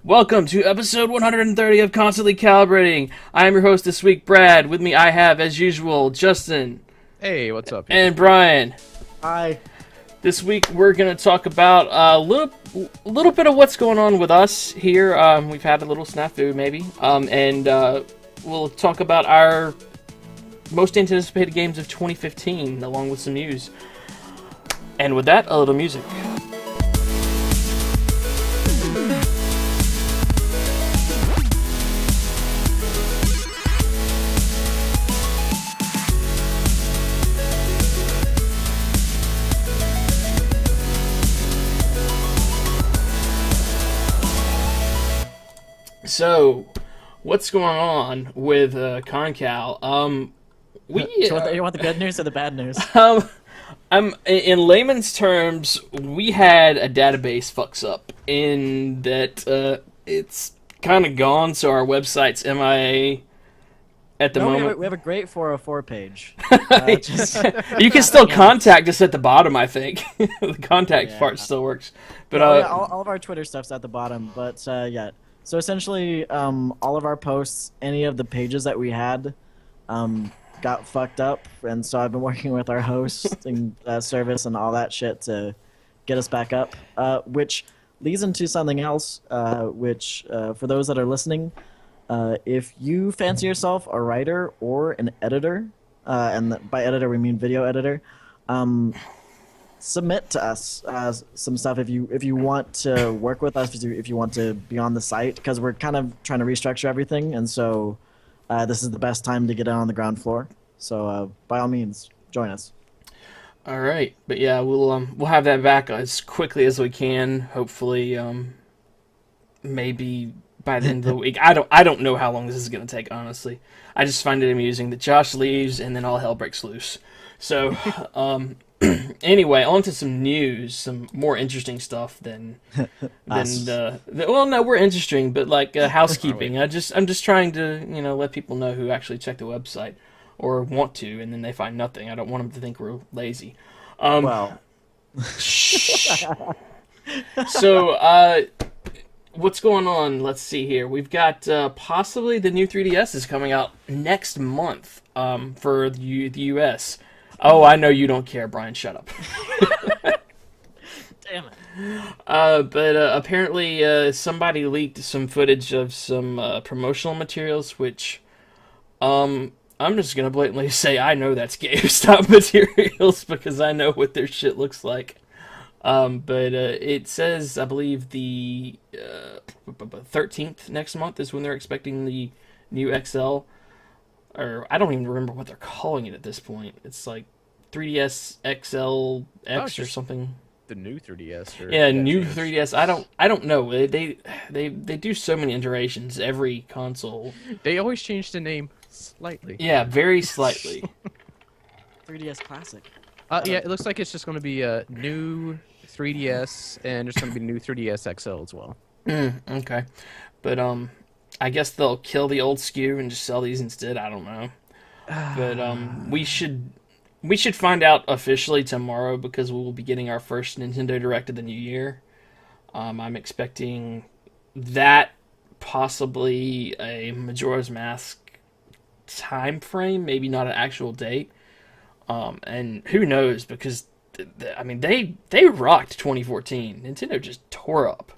Welcome to episode 130 of Constantly Calibrating. I am your host this week, Brad. With me I have, as usual, Justin. Hey, what's up? And Brian. Hi. This week we're going to talk about a little bit of what's going on with us here. We've had a little snafu, maybe. And we'll talk about our most anticipated games of 2015, along with some news. And with that, a little music. So, what's going on with Concal? You want the good news or the bad news? In layman's terms, we had a database fucks up in that it's kind of gone, so our website's MIA at the moment. We have a great 404 page. You can still contact us at the bottom, I think. The contact part still works. But all of our Twitter stuff's at the bottom, but yeah. So essentially, all of our posts, any of the pages that we had, got fucked up, and so I've been working with our hosting service and all that shit to get us back up, which leads into something else, which, for those that are listening, if you fancy yourself a writer or an editor, and by editor we mean video editor, submit to us some stuff if you want to work with us, if you want to be on the site, because we're kind of trying to restructure everything, and so this is the best time to get in on the ground floor. So by all means, join us. All right, but yeah, we'll have that back as quickly as we can. Hopefully, maybe by the end of the week. I don't know how long this is going to take. Honestly, I just find it amusing that Josh leaves and then all hell breaks loose. So. Anyway, on to some news, some more interesting stuff than well, no, we're interesting, but like housekeeping. I'm just trying to let people know who actually check the website or want to, and then they find nothing. I don't want them to think we're lazy. Well, so what's going on? Let's see here. We've got possibly the new 3DS is coming out next month for the U.S. Oh, I know you don't care, Brian. Shut up. damn it. But apparently somebody leaked some footage of some promotional materials, which I'm just going to blatantly say I know that's GameStop materials because I know what their shit looks like. But it says, I believe, the 13th next month is when they're expecting the new XL. Or I don't even remember what they're calling it at this point. It's like 3DS XL X or something. The new 3DS. New 3DS. I don't know. They do so many iterations every console. They always change the name slightly. Yeah, very slightly. 3DS Classic. Yeah, it looks like it's just going to be a new 3DS, and there's going to be a new 3DS XL as well. Okay, but I guess they'll kill the old SKU and just sell these instead. I don't know. But we should find out officially tomorrow because we will be getting our first Nintendo Direct of the new year. I'm expecting that, possibly a Majora's Mask time frame, maybe not an actual date. And who knows, because they rocked 2014. Nintendo just tore up.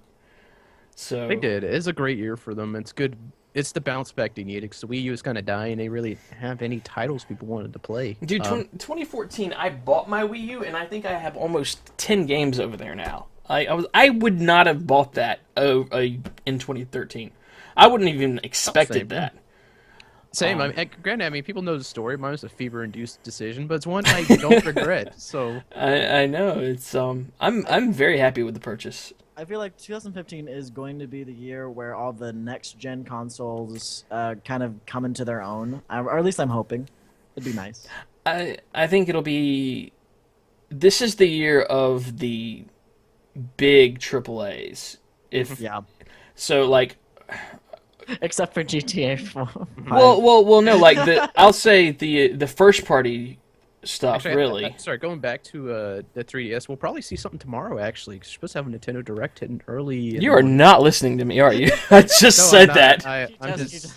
So They did. It is a great year for them. It's good. It's the bounce back they needed because the Wii U is kind of dying. They really have any titles people wanted to play. Dude, 2014, I bought my Wii U, and I think I have almost 10 games over there now. I would not have bought that in 2013. I wouldn't even expected that. Same. Granted, people know the story. Mine was a fever-induced decision, but it's one I don't regret. So I know it's I'm very happy with the purchase. I feel like 2015 is going to be the year where all the next-gen consoles kind of come into their own, or at least I'm hoping. It'd be nice. I think it'll be... This is the year of the big AAAs. Yeah. So, like... Except for GTA 4. Well, no, like, I'll say the first-party stuff, Actually, really. sorry, going back to the 3DS, we'll probably see something tomorrow. Actually, 'cause you're supposed to have a Nintendo Direct hitting early in the You are morning. not listening to me, are you? I just No, said I'm not. that. I'm You just.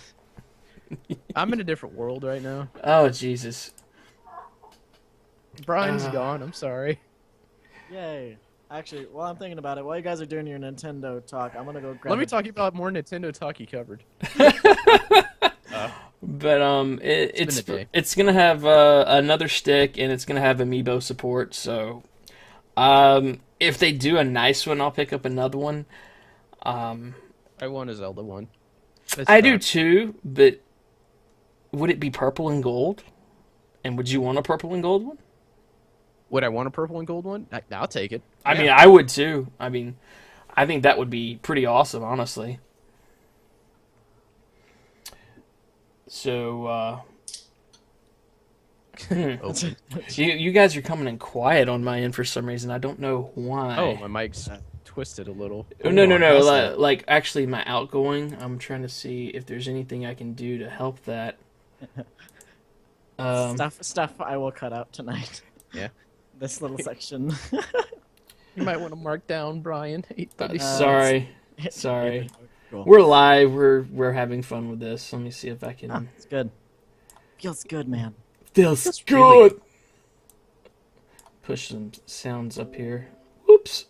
I'm in a different world right now. Oh, Jesus. Brian's gone. I'm sorry. Yay. Actually, while I'm thinking about it, while you guys are doing your Nintendo talk, I'm gonna go grab. Let me talk about more Nintendo talk you covered. But It's been a day. it's gonna have another stick, and it's gonna have amiibo support. So, if they do a nice one, I'll pick up another one. I want a Zelda one. I do too, but would it be purple and gold? And would you want a purple and gold one? Would I want a purple and gold one? I'll take it. I mean, I would too. I mean, I think that would be pretty awesome, honestly. So, Open. you guys are coming in quiet on my end for some reason. I don't know why. Oh, my mic's twisted a little. Oh, no. how's that? Like, actually, my outgoing. I'm trying to see if there's anything I can do to help that. Stuff I will cut out tonight. Yeah. This little section. You might want to mark down Brian. 8:36. Sorry. Cool. We're live. We're having fun with this. Let me see if I can. Ah, it's good. Feels good, man. Feels really good. Push some sounds up here. Whoops.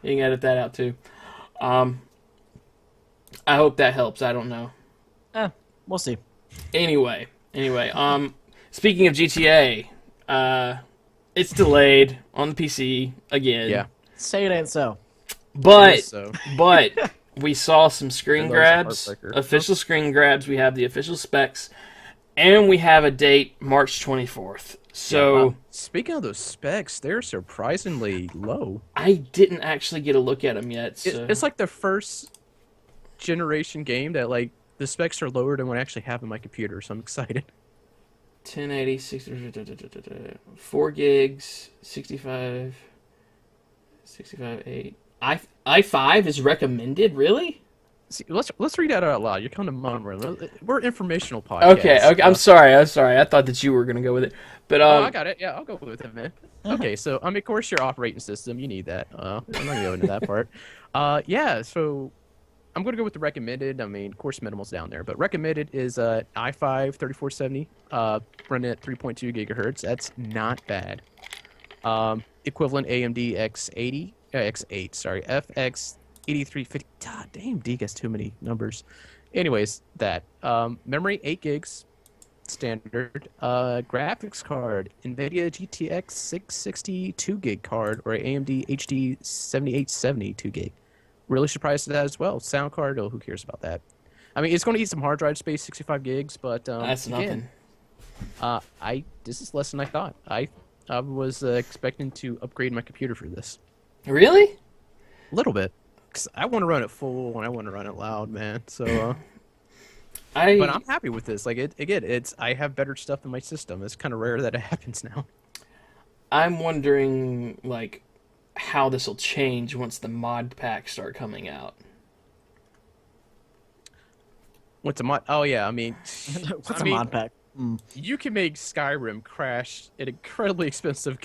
You can edit that out too. I hope that helps. I don't know. We'll see. Anyway. Speaking of GTA, it's delayed on the PC again. Yeah. Say it ain't so. But So, we saw some screen That was a grabs, heartbreaker. official screen grabs. We have the official specs, and we have a date, March 24th. So speaking of those specs, they're surprisingly low. I didn't actually get a look at them yet. So. It's like the first generation game that like the specs are lower than what I actually have in my computer, so I'm excited. 1080, 4 gigs, 65, 8. i5 is recommended, really? See, let's read that out loud. You're kind of mumbling. We're informational podcast. Okay. I'm sorry. I thought that you were gonna go with it, but Oh, I got it. Yeah, I'll go with it, man. Okay, so I mean, of course, your operating system, you need that. I'm not gonna go into that part. Yeah, so I'm gonna go with the recommended. I mean, of course, minimal's down there, but recommended is i5 3470, running at 3.2 gigahertz. That's not bad. Equivalent AMD X8, sorry, FX 8350. God damn, D gets too many numbers. Anyways, that memory 8 gigs. Standard graphics card, NVIDIA GTX 660 2 gig card, or AMD HD 7870 2 gig. Really surprised at that as well. Sound card, oh, who cares about that? I mean, it's going to eat some hard drive space, 65 gigs, but that's again, nothing. this is less than I thought. I was expecting to upgrade my computer for this Really? a little bit, because I want to run it full and I want to run it loud, man. So. But I'm happy with this. Like I have better stuff in my system. It's kind of rare that it happens now. I'm wondering like how this will change once the mod packs start coming out. What's a mod? Oh yeah, I mean, What's I a mean, mod pack? you can make Skyrim crash an incredibly expensive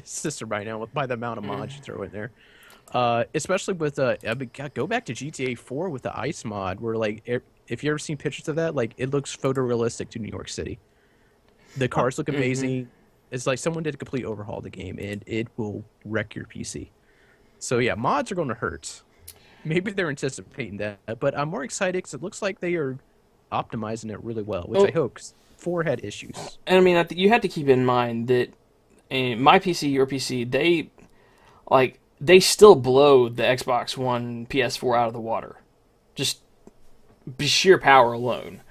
system right now by the amount of mods you throw in there. Especially with I mean, God, go back to GTA 4 with the ice mod, where like if you ever seen pictures of that, like it looks photorealistic to New York City. The cars look amazing. It's like someone did a complete overhaul of the game, and it will wreck your PC. So yeah, mods are going to hurt. Maybe they're anticipating that, but I'm more excited because it looks like they are optimizing it really well, which I hope. 'Cause 4 had issues. And I mean, you have to keep in mind that my PC, your PC, they still blow the Xbox One, PS4 out of the water, just sheer power alone.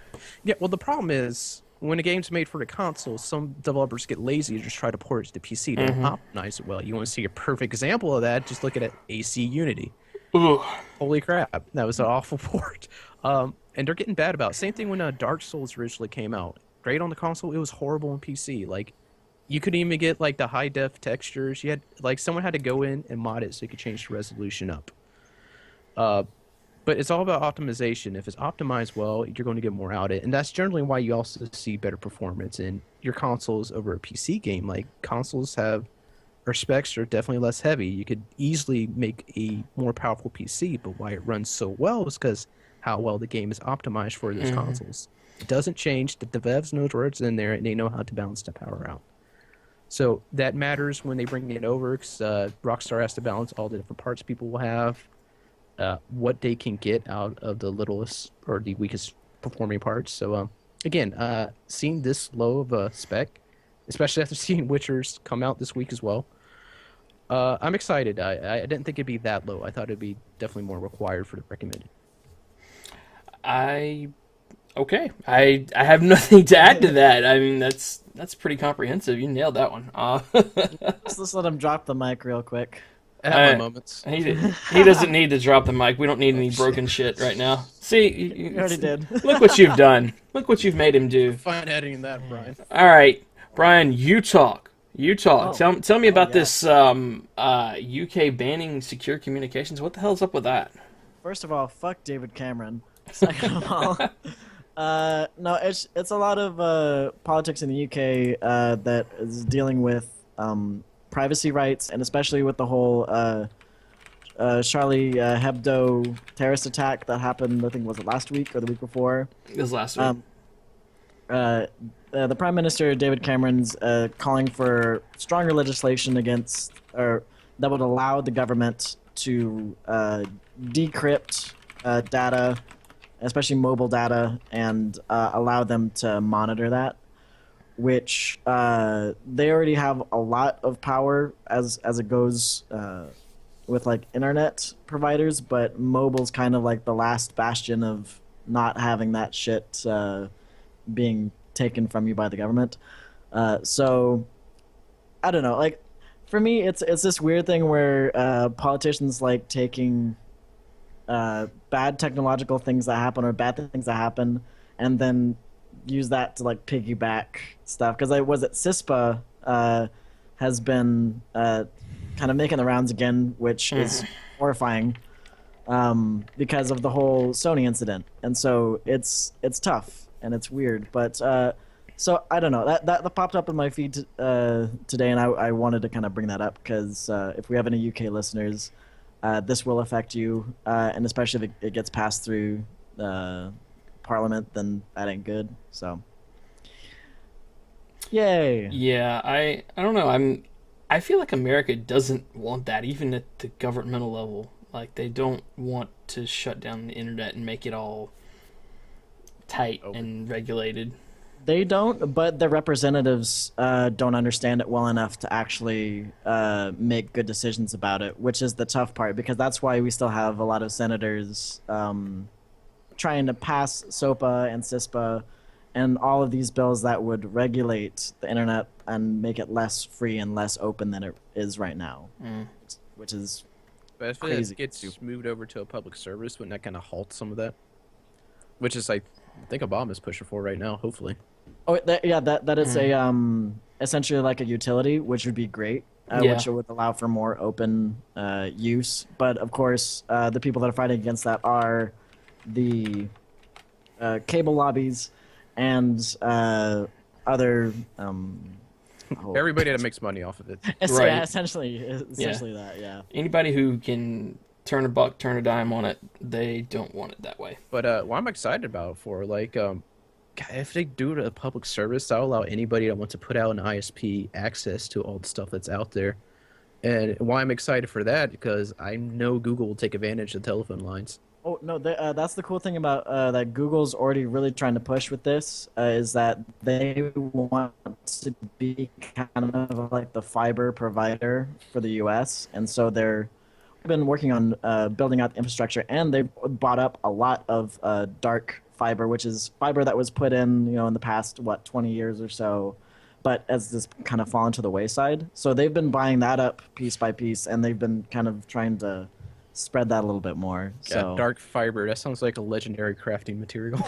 Yeah, well, the problem is when a game's made for the console, some developers get lazy and just try to port it to the PC to optimize it well. You want to see a perfect example of that? Just look at AC Unity. Ugh. Holy crap, that was an awful port. And they're getting bad about it. Same thing when Dark Souls originally came out. Great on the console, it was horrible on PC. Like, you couldn't even get like the high def textures. You had like someone had to go in and mod it so you could change the resolution up. But But it's all about optimization. If it's optimized well, you're going to get more out of it. And that's generally why you also see better performance in your consoles over a PC game. Like, consoles have, or specs are definitely less heavy. You could easily make a more powerful PC, but why it runs so well is because how well the game is optimized for those consoles. It doesn't change. The devs knows where it's in there, and they know how to balance the power out. So that matters when they bring it over, because Rockstar has to balance all the different parts people will have, what they can get out of the littlest or the weakest performing parts. So again, seeing this low of a spec, especially after seeing Witchers come out this week as well, I'm excited. I didn't think it'd be that low. I thought it'd be definitely more required for the recommended. Okay. I have nothing to add to that. I mean, that's pretty comprehensive. You nailed that one. Let's let him drop the mic real quick. I have my moments. He doesn't need to drop the mic. We don't need any broken shit right now. See, You already did. Look what you've done. Look what you've made him do. Fine editing that, Brian. All right, Brian, you talk. Oh. Tell me about this UK banning secure communications. What the hell's up with that? First of all, fuck David Cameron. Second of all, no, it's a lot of politics in the UK that is dealing with privacy rights, and especially with the whole Charlie Hebdo terrorist attack that happened. I think was it last week or the week before? It was last week. The Prime Minister David Cameron's calling for stronger legislation against, or that would allow the government to decrypt data, especially mobile data, and allow them to monitor that. Which they already have a lot of power as it goes with like internet providers, but mobile's kind of like the last bastion of not having that shit being taken from you by the government. So I don't know. Like for me, it's this weird thing where politicians like taking bad technological things that happen or bad things that happen, and then use that to like piggyback stuff. Because CISPA has been kind of making the rounds again, which is horrifying because of the whole Sony incident, and so it's tough and it's weird. But so I don't know, that popped up in my feed today, and I wanted to kind of bring that up because if we have any UK listeners, this will affect you, and especially if it gets passed through Parliament, then that ain't good. So yay. Yeah, I don't know. I feel like America doesn't want that, even at the governmental level. Like, they don't want to shut down the internet and make it all tight and regulated. They don't, but the representatives don't understand it well enough to actually make good decisions about it, which is the tough part, because that's why we still have a lot of senators trying to pass SOPA and CISPA and all of these bills that would regulate the internet and make it less free and less open than it is right now, which is But if crazy. it gets moved over to a public service, wouldn't that kind of halt some of that? Which is, I think Obama's pushing for right now, hopefully. Oh, that is a essentially like a utility, which would be great, which would allow for more open use. But of course, the people that are fighting against that are the cable lobbies and other. Everybody that makes money off of it. Right. Yeah, essentially that. Yeah. Anybody who can turn a buck, turn a dime on it, they don't want it that way. But what I'm excited about for, like, if they do it a public service, that'll allow anybody that wants to put out an ISP access to all the stuff that's out there. And why I'm excited for that, because I know Google will take advantage of telephone lines. Oh no, that's the cool thing about that Google's already really trying to push with this is that they want to be kind of like the fiber provider for the U.S. and so they've been working on building out the infrastructure, and they bought up a lot of dark fiber, which is fiber that was put in in the past 20 years or so, but as this kind of fallen to the wayside. So they've been buying that up piece by piece, and they've been kind of trying to spread that a little bit more. So Dark fiber, that sounds like a legendary crafting material.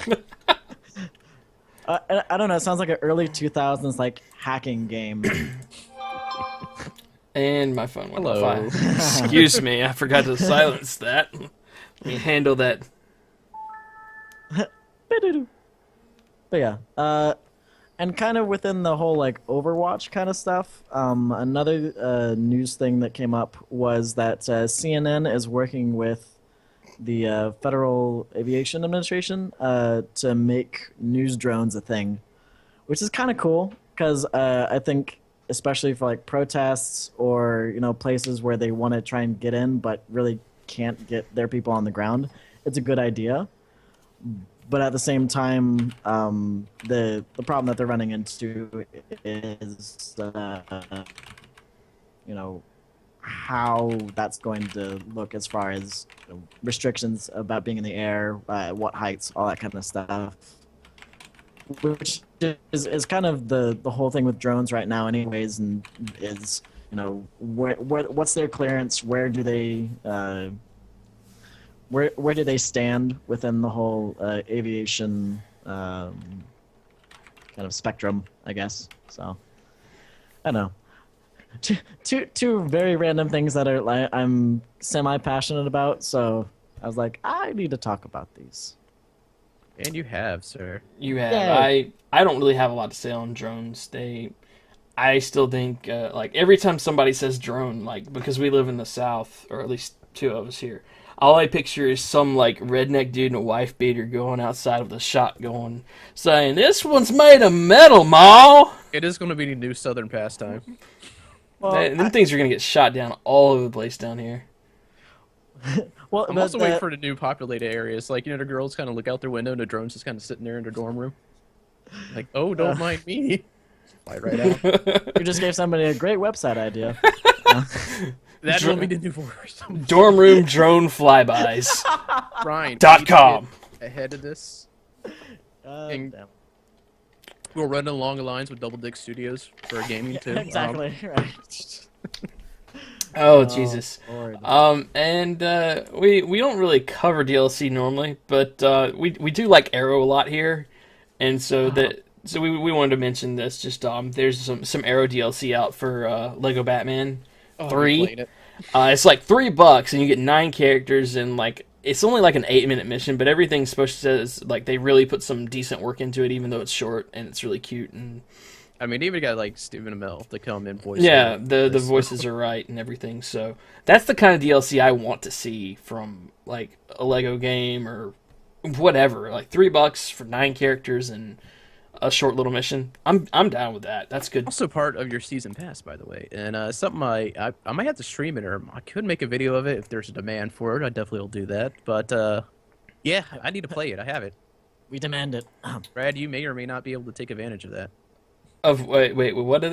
I don't know. It sounds like an early 2000s like hacking game. And my phone went Hello. off. Excuse me, I forgot to silence that. Handle that. But yeah, and kind of within the whole like Overwatch kind of stuff, another news thing that came up was that CNN is working with the Federal Aviation Administration to make news drones a thing, which is kind of cool because I think especially for like protests or places where they want to try and get in but really can't get their people on the ground, it's a good idea. But at the same time, the problem that they're running into is, how that's going to look as far as restrictions about being in the air, what heights, all that kind of stuff. Which is kind of the whole thing with drones right now, anyways, and is what's their clearance? Where do they where do they stand within the whole aviation kind of spectrum, I guess. So I don't know. Two very random things that are like I'm semi-passionate about, so I was like, I need to talk about these. And you have, sir. You have. Yay. I don't really have a lot to say on drones. I still think like every time somebody says drone, like because we live in the South, or at least two of us here, all I picture is some like redneck dude and a wife beater going outside of the shotgun saying, "This one's made of metal, ma." It is going to be the new Southern pastime. Well, Them things are gonna get shot down all over the place down here. well, I'm also waiting for the new populated areas. Like, the girls kind of look out their window and the drone's just kind of sitting there in their dorm room. Like, oh, don't mind me. Fly right out. You just gave somebody a great website idea. That will be the new voice. Dorm room drone flybys. Ryan. .com. Ahead of this. Damn. We'll run along the lines with Double Dick Studios for gaming too. Exactly. Right. Oh Jesus. Lord. And we don't really cover DLC normally, but we do like Arrow a lot here, and so we wanted to mention this. Just there's some Arrow DLC out for Lego Batman 3. It's like $3 and you get 9 characters, and like it's only like an 8-minute mission, but everything's supposed to like they really put some decent work into it, even though it's short and it's really cute. And I mean, even got like Stephen Amell to come in voice. yeah, the voices are right and everything. So that's the kind of DLC I want to see from like a Lego game or whatever. Like $3 for 9 characters and a short little mission. I'm down with that. That's good. Also part of your season pass, by the way, and something I might have to stream it, or I could make a video of it if there's a demand for it. I definitely will do that. But yeah, I need to play it. I have it. We demand it. Brad, you may or may not be able to take advantage of that. Of wait, what?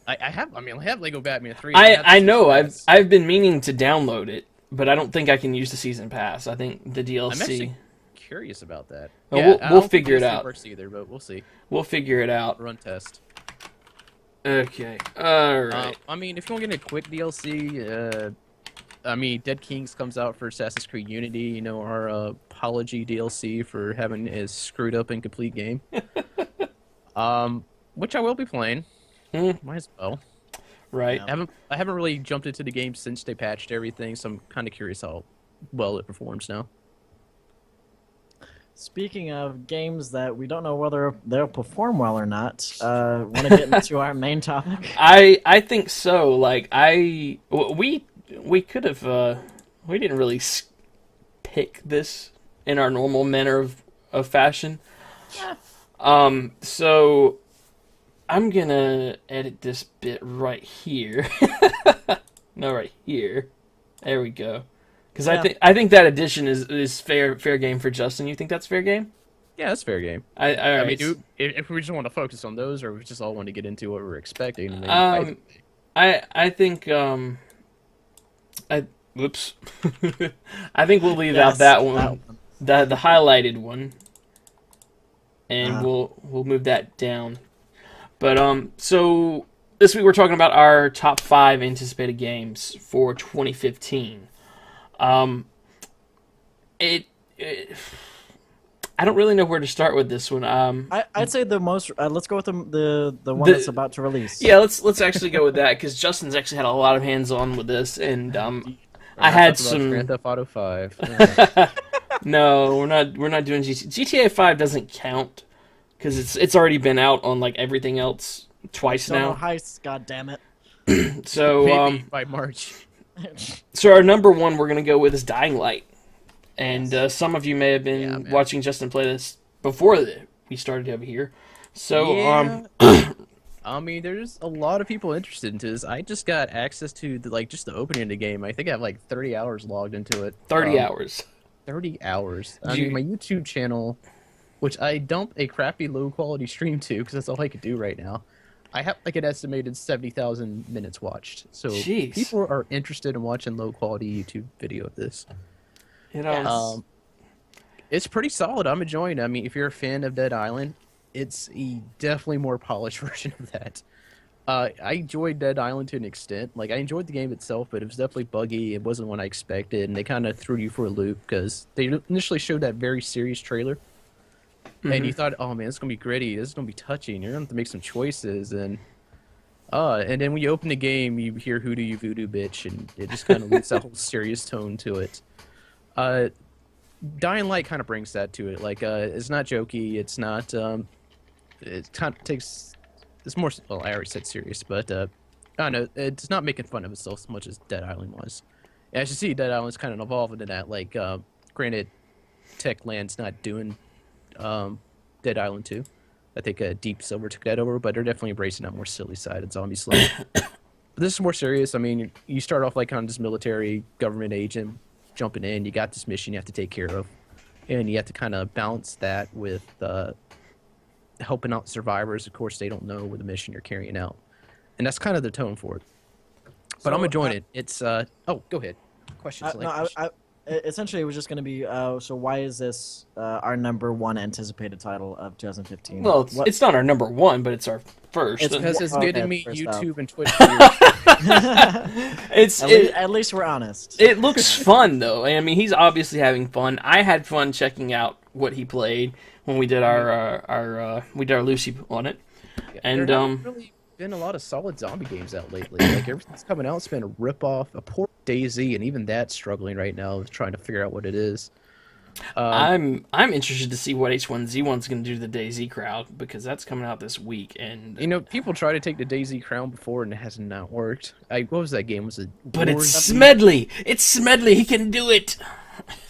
I have Lego Batman 3. I know. I've been meaning to download it, but I don't think I can use the season pass. I think the DLC. I'm actually curious about that. Well, Yeah, we'll figure it out. Works either, but we'll see. We'll figure it out. Run test. Okay. All right. I mean, if you want to get a quick DLC, I mean, Dead Kings comes out for Assassin's Creed Unity. Our apology DLC for having a screwed up incomplete game. Which I will be playing. Might as well. Right. I haven't really jumped into the game since they patched everything, so I'm kind of curious how well it performs now. Speaking of games that we don't know whether they'll perform well or not, want to get into our main topic? I think so. Like we could have we didn't really pick this in our normal manner of fashion. So I'm gonna edit this bit right here. No, right here. There we go. Because I think that addition is fair game for Justin. You think that's fair game? Yeah, that's fair game. I mean, if we just want to focus on those, or we just all want to get into what we're expecting. I think whoops. I think we'll leave out that one, the highlighted one, and we'll move that down. But so this week we're talking about our top 5 anticipated games for 2015. I don't really know where to start with this one. I'd say the most. Let's go with the one that's about to release. Yeah, let's actually go with that because Justin's actually had a lot of hands on with this, and I had Talk about some. Grand Theft Auto 5. No, we're not doing GTA 5 doesn't count because it's already been out on like everything else twice Sono now. Heists, god damn it. So Maybe by March. so our number one we're gonna go with is Dying Light, and some of you may have been watching Justin play this before we started over here. So I mean, there's a lot of people interested into this. I just got access to just the opening of the game. I think I have like 30 hours logged into it. 30 hours. 30 hours. I mean, my YouTube channel, which I dump a crappy low quality stream to because that's all I could do right now. I have like an estimated 70,000 minutes watched. So people are interested in watching low quality YouTube video of this. It's pretty solid. I'm enjoying it. I mean, if you're a fan of Dead Island, it's a definitely more polished version of that. I enjoyed Dead Island to an extent. Like, I enjoyed the game itself, but it was definitely buggy. It wasn't what I expected, and they kind of threw you for a loop because they initially showed that very serious trailer. And you thought, oh man, it's gonna be gritty. This is gonna be touching. You're gonna have to make some choices, and then when you open the game, you hear "Who do you voodoo bitch," and it just kind of leads that whole serious tone to it. Dying Light kind of brings that to it. Like, it's not jokey. It's not. It kind of takes. It's more. Well, I already said serious, but I don't know. It's not making fun of itself as much as Dead Island was. And as you see, Dead Island's kind of evolved into that. Like, granted, Techland's not doing Dead Island 2. I think Deep Silver took that over, but they're definitely embracing that more silly side of zombie slay. But this is more serious. I mean, you start off like on this military government agent jumping in. You got this mission you have to take care of, and you have to kind of balance that with helping out survivors. Of course, they don't know what the mission you're carrying out, and that's kind of the tone for it. But I'm enjoying it. It's oh, go ahead. Questions? Essentially, it was just going to be, so why is this our number one anticipated title of 2015? Well, it's not our number one, but it's our first. It's because it's getting me YouTube and Twitch. At least we're honest. It looks fun, though. I mean, he's obviously having fun. I had fun checking out what he played when we did our Lucy on it. And really been a lot of solid zombie games out lately. Like, everything's coming out, it's been a rip-off. A poor DayZ, and even that's struggling right now, trying to figure out what it is. I'm interested to see what H1Z1's going to do to the DayZ crowd, because that's coming out this week. And people try to take the DayZ crown before, and it has not worked. What was that game? But it's Smedley. It's Smedley. He can do it.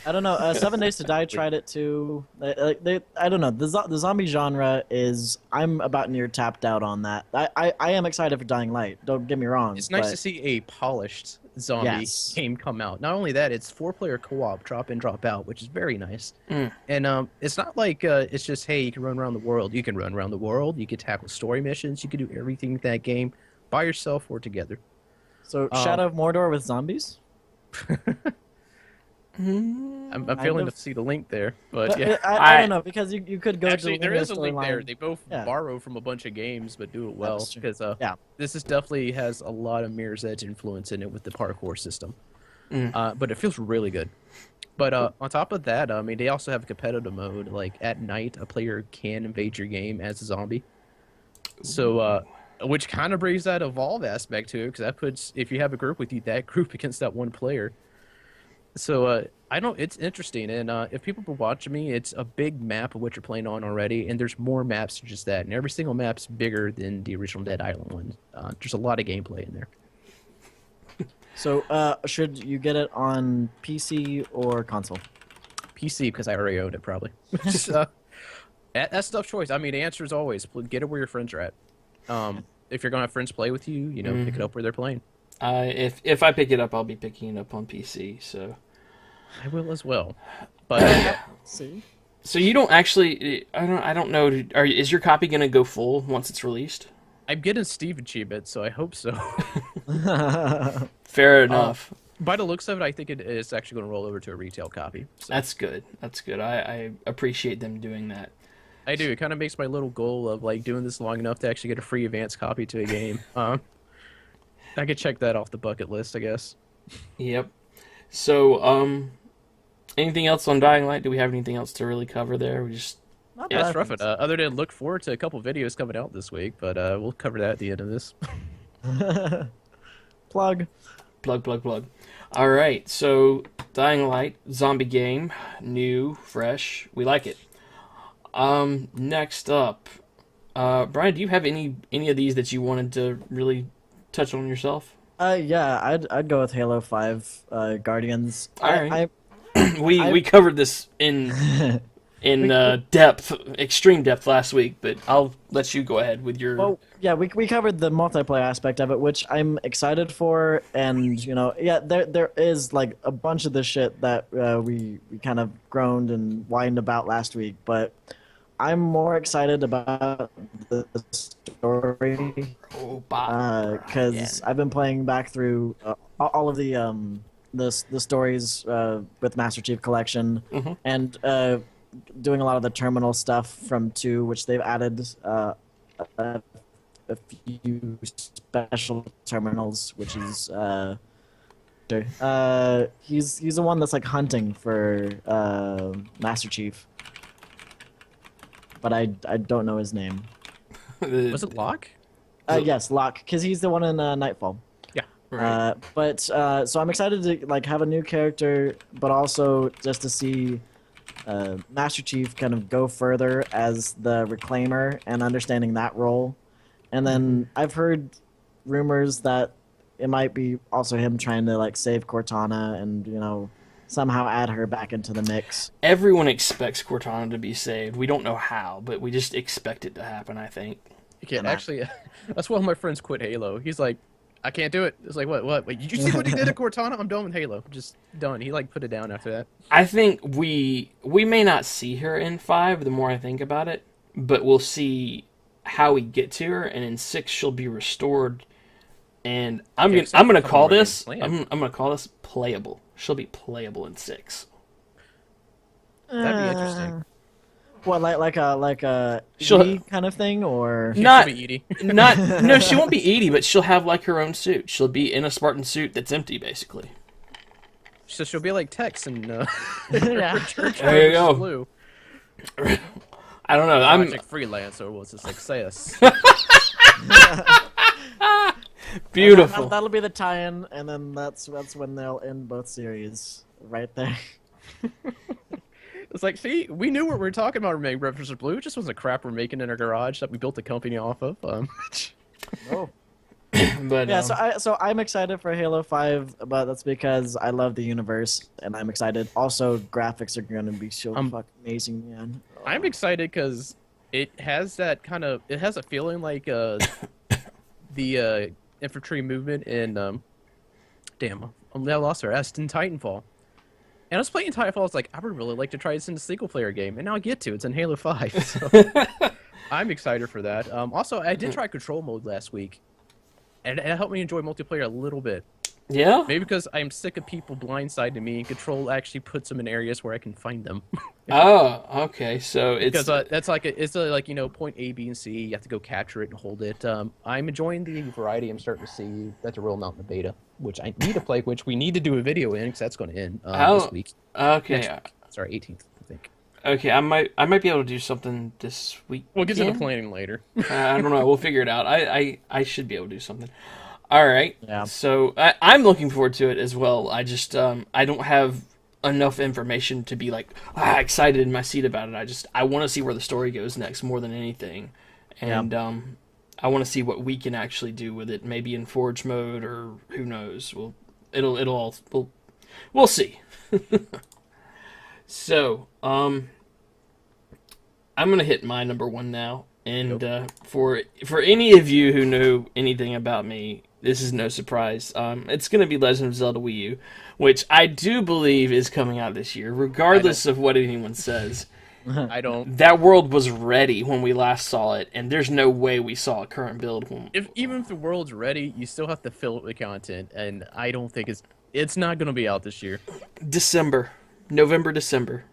I don't know. 7 Days to Die tried it too. I don't know. The zombie genre is. I'm about near tapped out on that. I am excited for Dying Light. Don't get me wrong. It's nice to see a polished zombie game come out. Not only that, it's 4-player co-op, drop in, drop out, which is very nice. And it's not like it's just, hey, you can run around the world. You can run around the world. You can tackle story missions. You can do everything in that game by yourself or together. So Shadow of Mordor with zombies. I'm failing to see the link there, but yeah. I don't know, because you could go actually, to there is a link there. line. They both borrow from a bunch of games, but do it well, because this definitely has a lot of Mirror's Edge influence in it with the parkour system. But it feels really good. But on top of that, I mean, they also have a competitive mode. Like, at night, a player can invade your game as a zombie. So, which kind of brings that evolve aspect to it, because that puts, if you have a group with you, that group against that one player. So, it's interesting, and if people are watching me, it's a big map of what you're playing on already, and there's more maps than just that, and every single map's bigger than the original Dead Island one. There's a lot of gameplay in there. So, should you get it on PC or console? PC, because I already owned it, probably. That's tough choice. I mean, the answer is always, get it where your friends are at. If you're going to have friends play with you, pick it up where they're playing. If I pick it up, I'll be picking it up on PC. So I will as well. But see, so you don't actually. I don't know. Is your copy going to go full once it's released? I'm getting Steve achievement, so I hope so. Fair enough. By the looks of it, I think it is actually going to roll over to a retail copy. So. That's good. That's good. I appreciate them doing that. I do. It kind of makes my little goal of doing this long enough to actually get a free advance copy to a game. I could check that off the bucket list, I guess. Yep. So, anything else on Dying Light? Do we have anything else to really cover there? We just that's rough. Other than look forward to a couple videos coming out this week, but we'll cover that at the end of this. Plug. Plug, plug, plug. All right, so Dying Light, zombie game, new, fresh. We like it. Next up, Brian, do you have any of these that you wanted to really touch on yourself? Yeah, I'd go with Halo 5, Guardians. All right. I We covered this in depth, extreme depth last week, but I'll let you go ahead with your. Well, yeah, we covered the multiplayer aspect of it, which I'm excited for, and yeah, there is like a bunch of the shit that we kind of groaned and whined about last week, but I'm more excited about the story because I've been playing back through all of the stories with Master Chief Collection and doing a lot of the terminal stuff from 2, which they've added a few special terminals, which is he's the one that's like hunting for Master Chief, but I don't know his name. Was it Locke? Yes, Locke, because he's the one in Nightfall. Yeah. Right. So I'm excited to like have a new character, but also just to see Master Chief kind of go further as the Reclaimer and understanding that role. And then I've heard rumors that it might be also him trying to like save Cortana and somehow add her back into the mix. Everyone expects Cortana to be saved. We don't know how, but we just expect it to happen, I think. Okay, actually, that's why my friends quit Halo. He's like, I can't do it. It's like, what? Wait, did you see what he did to Cortana? I'm done with Halo. Just done. He like put it down after that. I think we may not see her in 5 the more I think about it, but we'll see how we get to her, and in 6 she'll be restored. And I'm gonna call this playable. She'll be playable in 6. That'd be interesting. What, like a Edie kind of thing, or not she'll be Edie. No, she won't be Edie, but she'll have like her own suit. She'll be in a Spartan suit that's empty, basically. So she'll be like Tex and Yeah. There you go. Blue. I don't know. Project Freelancer was a success. Beautiful. That'll be the tie-in, and then that's when they'll end both series right there. It's like, see, we knew what we were talking about making Reference to Blue. It just wasn't crap we're making in our garage that we built the company off of. Oh. But Yeah, so I'm excited for Halo 5, but that's because I love the universe, and I'm excited. Also, graphics are going to be so fucking amazing, man. I'm excited because it has that it has a feeling like the infantry movement in, I lost her S in Titanfall. And I was playing Titanfall, it's like, I would really like to try this in a single-player game, and now I get to. It's in Halo 5, so I'm excited for that. Also, I did try Control Mode last week, and it helped me enjoy multiplayer a little bit. Yeah? Maybe because I'm sick of people blindsiding me, and Control actually puts them in areas where I can find them. Oh, okay. So it's Because that's like point A, B, and C. You have to go capture it and hold it. I'm enjoying the variety. I'm starting to see that's a real amount in the beta, which I need to play. Which we need to do a video in because that's going to end this week. Okay. Next week. Sorry, 18th, I think. Okay, I might be able to do something this week. We'll get to the planning later. I don't know. We'll figure it out. I should be able to do something. All right. Yeah. So I'm looking forward to it as well. I just I don't have enough information to be like excited in my seat about it. I want to see where the story goes next more than anything, and I want to see what we can actually do with it. Maybe in Forge mode or who knows. We'll see. So I'm gonna hit my number 1 now, and for any of you who know anything about me, this is no surprise. It's gonna be Legend of Zelda Wii U, which I do believe is coming out this year, regardless of what anyone says. I don't. That world was ready when we last saw it, and there's no way we saw a current build. Even if the world's ready, you still have to fill it with content, and I don't think it's not going to be out this year. November, December.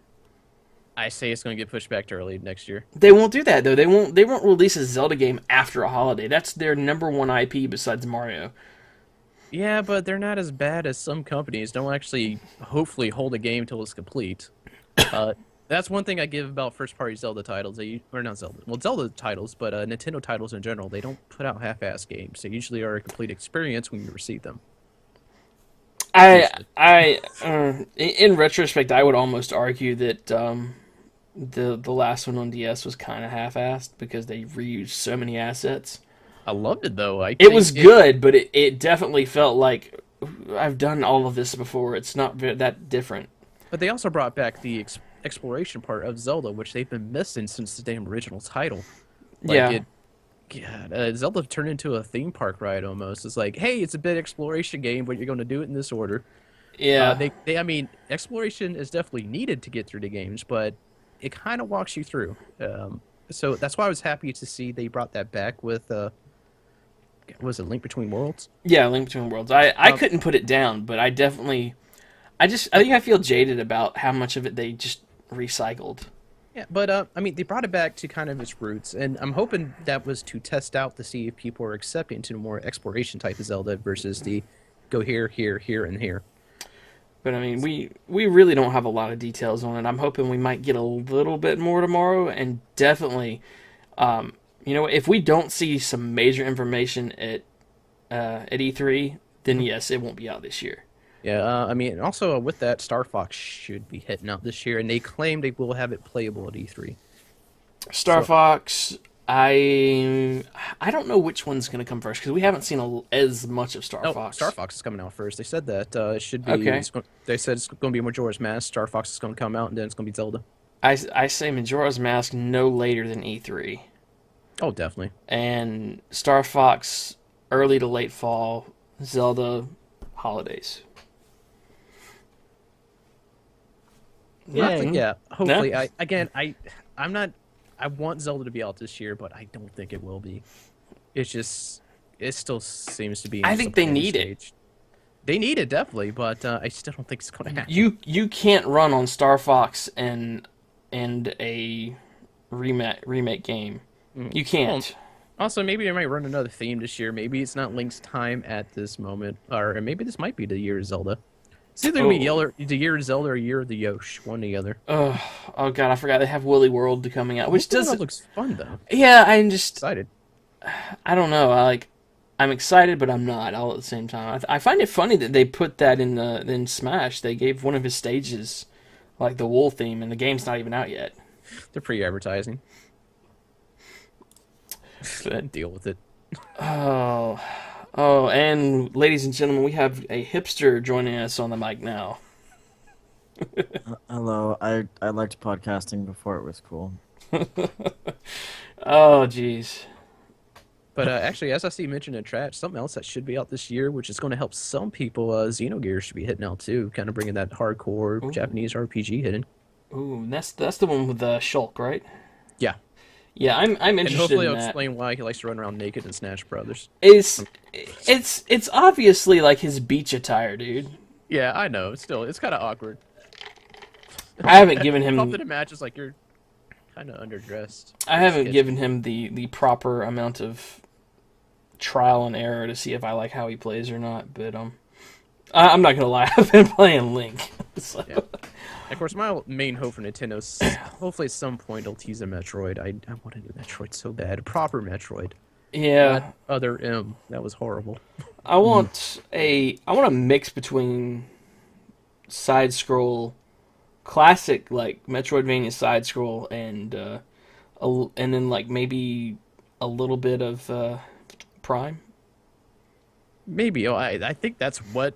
I say it's going to get pushed back to early next year. They won't do that though. They won't release a Zelda game after a holiday. That's their number 1 IP besides Mario. Yeah, but they're not as bad as some companies. Don't actually hopefully hold a game till it's complete. That's one thing I give about first-party Zelda titles. Zelda titles, but Nintendo titles in general. They don't put out half-ass games. They usually are a complete experience when you receive them. In retrospect, I would almost argue that the last one on DS was kind of half-assed because they reused so many assets. I loved it though. It was good, but it definitely felt like I've done all of this before. It's not that different. But they also brought back the exploration part of Zelda, which they've been missing since the damn original title. Like Zelda turned into a theme park ride almost. It's like, hey, it's a bit exploration game, but you're going to do it in this order. Yeah. I mean, exploration is definitely needed to get through the games, but it kind of walks you through. So that's why I was happy to see they brought that back with, was it Link Between Worlds? Yeah, Link Between Worlds. I couldn't put it down, but I think I feel jaded about how much of it they just recycled. Yeah, but I mean, they brought it back to kind of its roots, and I'm hoping that was to test out to see if people are accepting to the more exploration type of Zelda versus the go here, here, here, and here. But I mean, we really don't have a lot of details on it. I'm hoping we might get a little bit more tomorrow, and definitely, if we don't see some major information at E3, then yes, it won't be out this year. Yeah, I mean, also with that, Star Fox should be hitting out this year, and they claim they will have it playable at E3. Star Fox, I don't know which one's going to come first because we haven't seen as much of Star Fox. Star Fox is coming out first. They said that it should be. Okay. They said it's going to be Majora's Mask. Star Fox is going to come out, and then it's going to be Zelda. I say Majora's Mask no later than E3. Oh, definitely. And Star Fox early to late fall. Zelda holidays. Yeah. Hopefully, no. I want Zelda to be out this year, but I don't think it will be. It still seems to be. I think they need it. They need it definitely, but I still don't think it's going to happen. You can't run on Star Fox and a remake game. You can't. Well, also, maybe they might run another theme this year. Maybe it's not Link's time at this moment, or maybe this might be the year of Zelda. It's either going to be the year of Zelda or year of the Yosh, one or the other. Oh god, I forgot they have Woolly World coming out, which looks fun though. Yeah, I'm just excited. I don't know. I'm excited, but I'm not all at the same time. I find it funny that they put that in Smash. They gave one of his stages like the wool theme, and the game's not even out yet. They're pre-advertising. Deal with it. Oh, and ladies and gentlemen, we have a hipster joining us on the mic now. Hello, I liked podcasting before it was cool. Oh, jeez. But actually, as I see mentioned in chat, something else that should be out this year, which is going to help some people, Xenogears should be hitting out too, kind of bringing that hardcore Japanese RPG hitting. Ooh, that's the one with the Shulk, right? Yeah. Yeah, I'm interested and hopefully in I'll that. explain why he likes to run around naked in Smash Brothers. It's obviously like his beach attire, dude. Yeah, I know. Still, it's kind of awkward. I haven't given him. Something to match is like you're kind of underdressed. I haven't given him the proper amount of trial and error to see if I like how he plays or not. But I'm not gonna lie, I've been playing Link. So. Yeah. Of course, my main hope for Nintendo is hopefully at some point they'll tease a Metroid. I want a new Metroid so bad. A proper Metroid. Yeah. Not other M. That was horrible. I want a mix between side scroll, classic like Metroidvania side scroll, and then like maybe a little bit of Prime. Maybe. Oh, I think that's what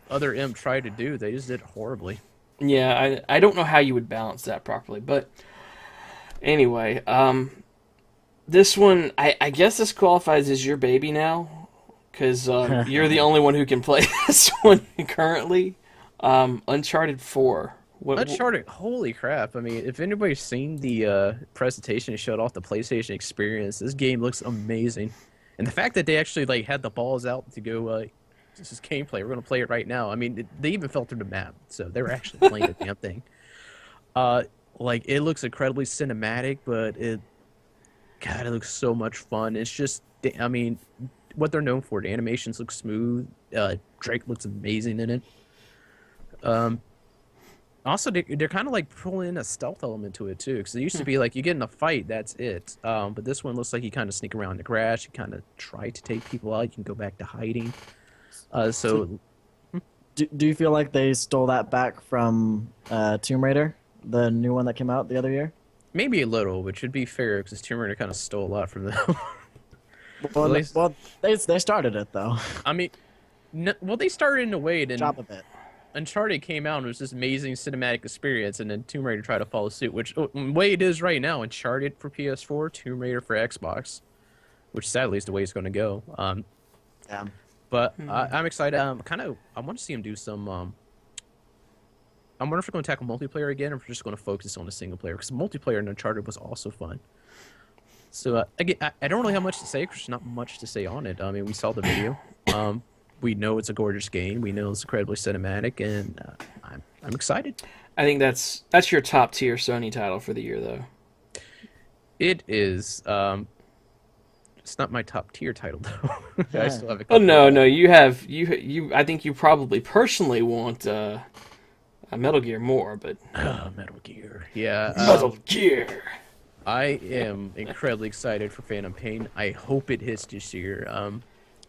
other M tried to do. They just did it horribly. Yeah, I don't know how you would balance that properly, but anyway, this one, I guess this qualifies as your baby now, because you're the only one who can play this one currently. Uncharted 4. Uncharted, holy crap. I mean, if anybody's seen the presentation it showed off the PlayStation experience, this game looks amazing. And the fact that they actually like had the balls out to go, this is gameplay, we're going to play it right now. I mean, they even fell through the map, so they were actually playing the damn thing. Like, it looks incredibly cinematic, but it looks so much fun. It's just, I mean, what they're known for, the animations look smooth, Drake looks amazing in it. Also, they're kind of like pulling in a stealth element to it, too, because it used to be like, you get in a fight, that's it. But this one looks like you kind of sneak around the grass, you kind of try to take people out, you can go back to hiding. Do you feel like they stole that back from Tomb Raider, the new one that came out the other year? Maybe a little, which would be fair because Tomb Raider kind of stole a lot from them. At Well, least, they started it though. I mean, well, they started in a way, then Job of it. Uncharted came out and it was this amazing cinematic experience, and then Tomb Raider tried to follow suit, which the way it is right now, Uncharted for PS4, Tomb Raider for Xbox, which sadly is the way it's going to go. Yeah. But I'm excited. I want to see him do some. I wonder if we're going to tackle multiplayer again, or if we're just going to focus on the single player, because multiplayer in Uncharted was also fun. So again, I don't really have much to say, because there's not much to say on it. I mean, we saw the video. We know it's a gorgeous game. We know it's incredibly cinematic, and I'm excited. I think that's your top tier Sony title for the year, though. It is. It's not my top tier title though. I still have a Oh couple no, you have you. I think you probably personally want a Metal Gear more, but Metal Gear. Yeah. Metal Gear. I am incredibly excited for Phantom Pain. I hope it hits this year.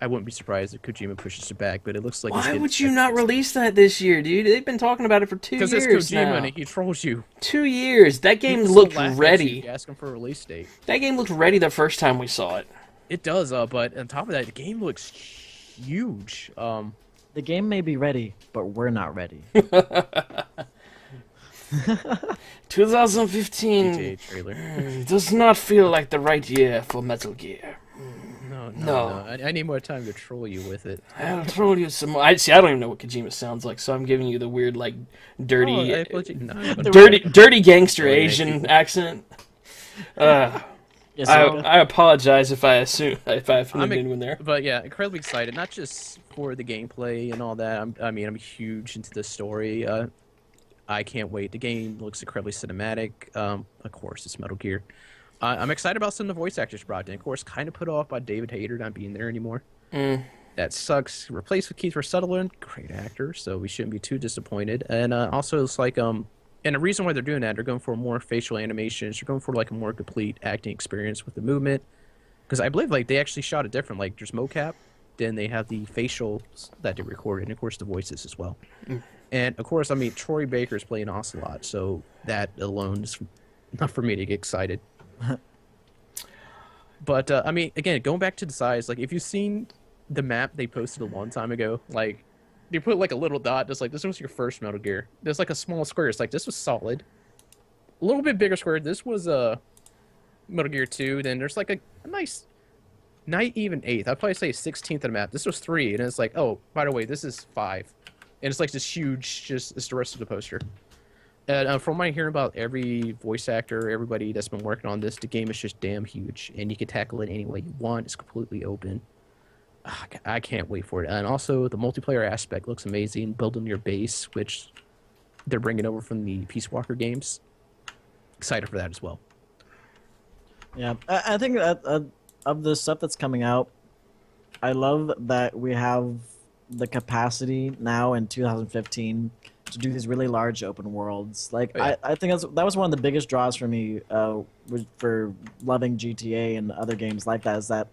I wouldn't be surprised if Kojima pushes it back, but it looks like Why would you not release that this year, dude? They've been talking about it for 2 years now. Because it's Kojima and he trolls you. 2 years. That game He looked still laughs at ready. You ask him for a release date. That game looked ready the first time we saw it. It does, but on top of that, the game looks huge. The game may be ready, but we're not ready. 2015 GTA trailer. does not feel like the right year for Metal Gear. No. I need more time to troll you with it. I'll troll you some more. I don't even know what Kojima sounds like, so I'm giving you the weird, like, dirty, dirty gangster Asian accent. Yes, I apologize if I offended anyone there. But yeah, incredibly excited. Not just for the gameplay and all that. I'm huge into the story. I can't wait. The game looks incredibly cinematic. Of course, it's Metal Gear. I'm excited about some of the voice actors brought in. Of course, kind of put off by David Hayter not being there anymore. That sucks. Replaced with Kiefer Sutherland, great actor, so we shouldn't be too disappointed. And also, it's like and the reason why they're doing that, they're going for more facial animations. They're going for like a more complete acting experience with the movement. Because I believe like they actually shot it different. Like there's mocap, then they have the facials that they recorded, and of course the voices as well. And of course, I mean Troy Baker's playing Ocelot, so that alone is enough for me to get excited. But I mean, again, going back to the size, like if you've seen the map they posted a long time ago, like they put like a little dot, just like this was your first Metal Gear. There's like a small square. It's like this was solid. A little bit bigger square. This was Metal Gear 2. Then there's like a nice, not even eighth. I'd probably say 16th of the map. This was 3, and it's like, oh, by the way, this is 5, and it's like this huge. Just it's the rest of the poster. And from what I hear about every voice actor, everybody that's been working on this, the game is just damn huge, and you can tackle it any way you want. It's completely open. I can't wait for it. And also, the multiplayer aspect looks amazing. Building your base, which they're bringing over from the Peace Walker games. Excited for that as well. Yeah, I think that of the stuff that's coming out, I love that we have the capacity now in 2015 to do these really large open worlds. Like, Oh, yeah. I think that was one of the biggest draws for me for loving GTA and other games like that, is that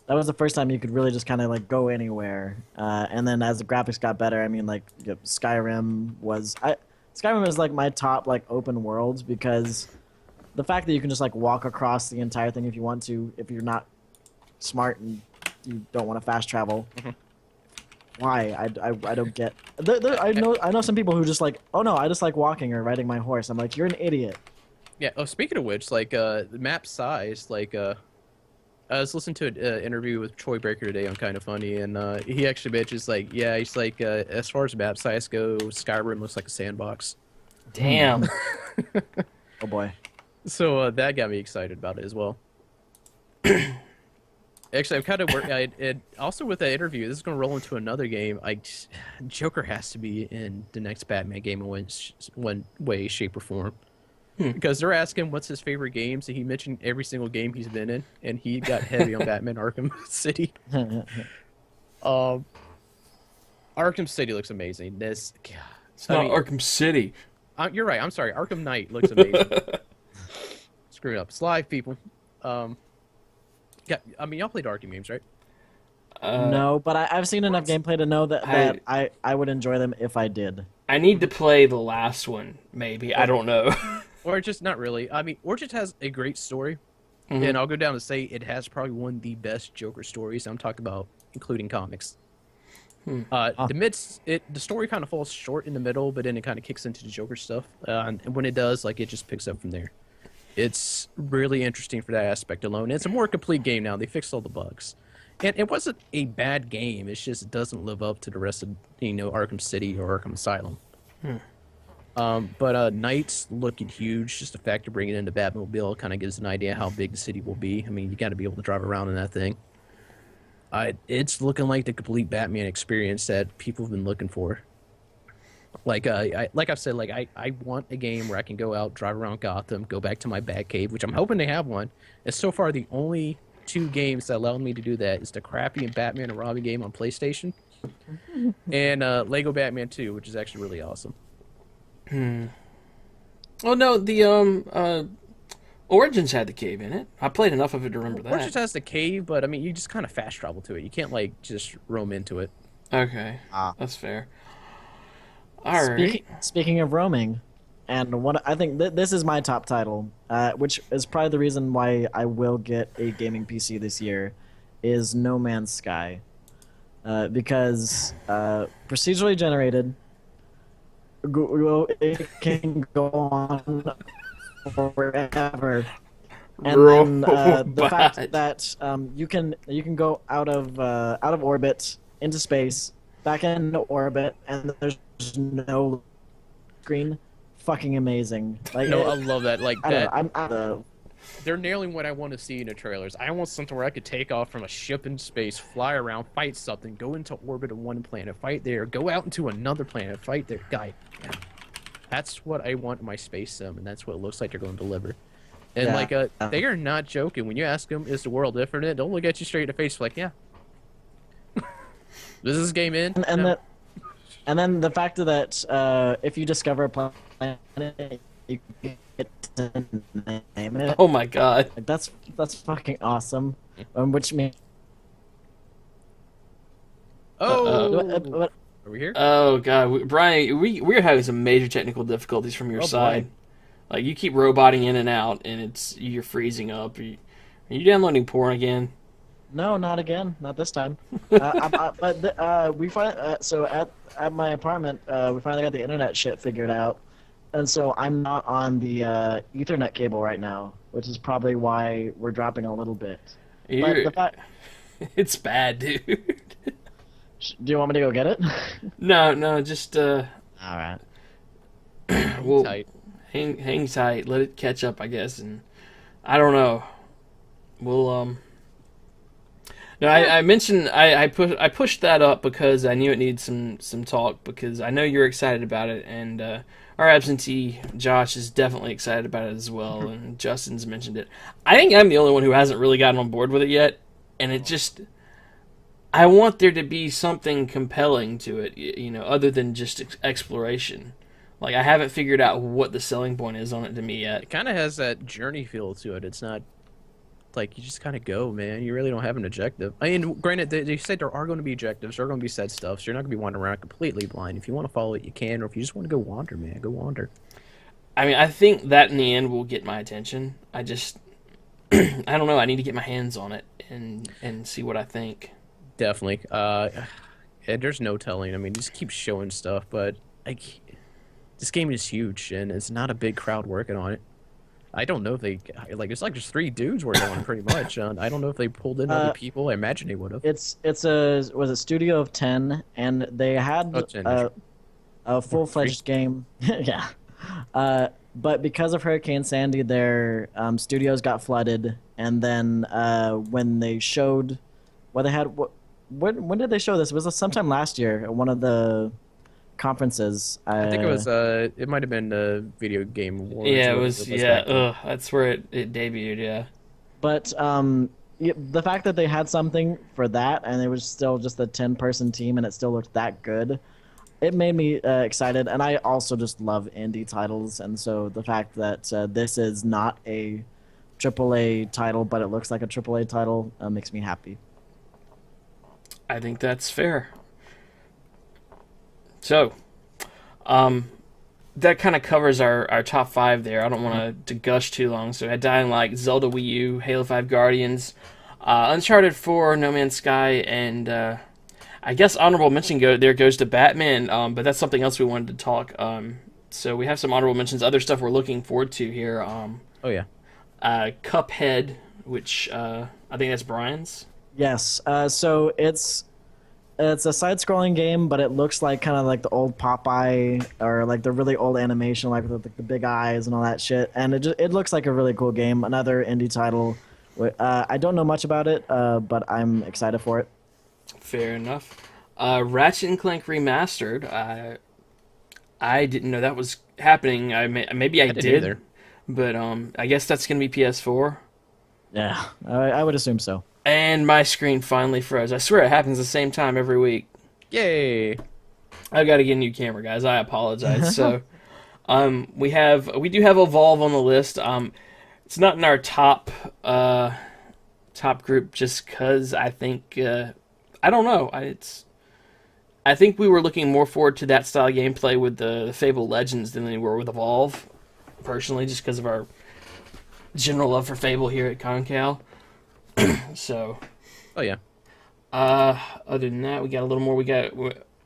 was the first time you could really just kind of like go anywhere. And then as the graphics got better, I mean, like Skyrim was like my top like open worlds, because the fact that you can just like walk across the entire thing if you want to, if you're not smart and you don't want to fast travel. Why? I don't get. I know some people who just like, oh no, I just like walking or riding my horse. I'm like, you're an idiot. Yeah. Oh, speaking of which, like the map size, like I was listening to an interview with Troy Baker today on Kind of Funny, and he actually mentions like, yeah, he's like, as far as map size goes, Skyrim looks like a sandbox. Damn. Oh boy. So that got me excited about it as well. Actually, I'm kind of working. Also, with that interview, this is going to roll into another game. Joker has to be in the next Batman game in one way, shape, or form. Because they're asking what's his favorite games, and he mentioned every single game he's been in, and he got heavy on Batman Arkham City. Arkham City looks amazing. It's not Arkham City. You're right. I'm sorry. Arkham Knight looks amazing. Screw it up. It's live, people. Yeah, I mean, y'all played Arkham games, right? No, but I've seen enough gameplay to know that, I I would enjoy them if I did. I need to play the last one. Maybe I don't know. Or just not really. I mean, Origins has a great story, and I'll go down and say it has probably one of the best Joker stories. I'm talking about including comics. The story kind of falls short in the middle, but then it kind of kicks into the Joker stuff. And when it does, like, it just picks up from there. It's really interesting for that aspect alone. It's a more complete game now. They fixed all the bugs. And it wasn't a bad game. It's just it doesn't live up to the rest of, Arkham City or Arkham Asylum. But Knight's looking huge. Just the fact of bringing in the Batmobile kind of gives an idea how big the city will be. I mean, you got to be able to drive around in that thing. It's looking like the complete Batman experience that people have been looking for. Like I've said, I want a game where I can go out, drive around Gotham, go back to my Batcave, which I'm hoping they have one. And so far, the only 2 games that allowed me to do that is the crappy Batman and Robin game on PlayStation, and Lego Batman 2, which is actually really awesome. Oh no, the Origins had the cave in it. I played enough of it to remember that. Origins has the cave, but I mean, you just kind of fast travel to it. You can't just roam into it. Okay, that's fair. All right. Speaking of roaming, and I think this is my top title, which is probably the reason why I will get a gaming PC this year, is No Man's Sky, because procedurally generated, it can go on forever. And then the fact that you can go out of orbit into space, back into orbit, and there's no screen, fucking amazing. Like, no, I love that. Like that. They're nailing what I want to see in the trailers. I want something where I could take off from a ship in space, fly around, fight something, go into orbit of one planet, fight there, go out into another planet, fight there. Guy, yeah. That's what I want in my space sim, and that's what it looks like they're going to deliver. And they are not joking. When you ask them, is the world different? They'll look at you straight in the face like, yeah. Does this game in? And then the fact that if you discover a planet, you get to name it. Oh my god. Like, that's fucking awesome. Which means. Are we here? Oh god, Brian, we're having some major technical difficulties from your side. Boy. Like, you keep roboting in and out, and you're freezing up. Are you downloading porn again? No, not again. Not this time. We so at my apartment, we finally got the internet shit figured out, and so I'm not on the Ethernet cable right now, which is probably why we're dropping a little bit. It's bad, dude. Do you want me to go get it? No, just All right. Well, hang tight. Let it catch up, I guess. And I don't know. We'll No, I mentioned I pushed that up because I knew it needed some talk, because I know you're excited about it, and our absentee Josh is definitely excited about it as well, and Justin's mentioned it. I think I'm the only one who hasn't really gotten on board with it yet, and I want there to be something compelling to it, other than just exploration. Like, I haven't figured out what the selling point is on it to me yet. It kind of has that journey feel to it. It's not like you just kind of go, man. You really don't have an objective. I mean, granted, they said there are going to be objectives. There are going to be set stuff, so you're not going to be wandering around completely blind. If you want to follow it, you can, or if you just want to go wander, man, go wander. I mean, I think that in the end will get my attention. I just, I don't know. I need to get my hands on it and see what I think. Definitely. There's no telling. I mean, just keep showing stuff, but this game is huge, and it's not a big crowd working on it. I don't know if they it's like just 3 dudes working on it pretty much. I don't know if they pulled in other people. I imagine they would have. It's a studio of 10, and they had a full-fledged game. Yeah. But because of Hurricane Sandy, their studios got flooded, and then when they showed what they had, when did they show this? It was sometime last year at one of the conferences. I think it was it might have been the video game awards. Yeah, it was. Yeah, that's where it debuted. Yeah, but the fact that they had something for that, and it was still just a 10-person team, and it still looked that good, it made me excited. And I also just love indie titles, and so the fact that this is not a AAA title, but it looks like a AAA title, makes me happy. I think that's fair. So, that kind of covers our top 5 there. I don't want to gush too long. So I had Dying Light, Zelda Wii U, Halo 5 Guardians, Uncharted 4, No Man's Sky, and I guess honorable mention goes to Batman, but that's something else we wanted to talk. So we have some honorable mentions, other stuff we're looking forward to here. Oh yeah. Cuphead, which I think that's Brian's. Yes. So it's a side-scrolling game, but it looks like kind of like the old Popeye or like the really old animation, like with the big eyes and all that shit. And it looks like a really cool game. Another indie title. I don't know much about it, but I'm excited for it. Fair enough. Ratchet and Clank Remastered. I didn't know that was happening. Maybe I didn't did, either. but I guess that's gonna be PS4. Yeah, I would assume so. And my screen finally froze. I swear it happens the same time every week. Yay! I've got to get a new camera, guys. I apologize. So, we do have Evolve on the list. It's not in our top group just because I think I don't know. I think we were looking more forward to that style of gameplay with the Fable Legends than we were with Evolve, personally, just because of our general love for Fable here at Concal. So, Oh yeah. other than that, we got a little more. We got,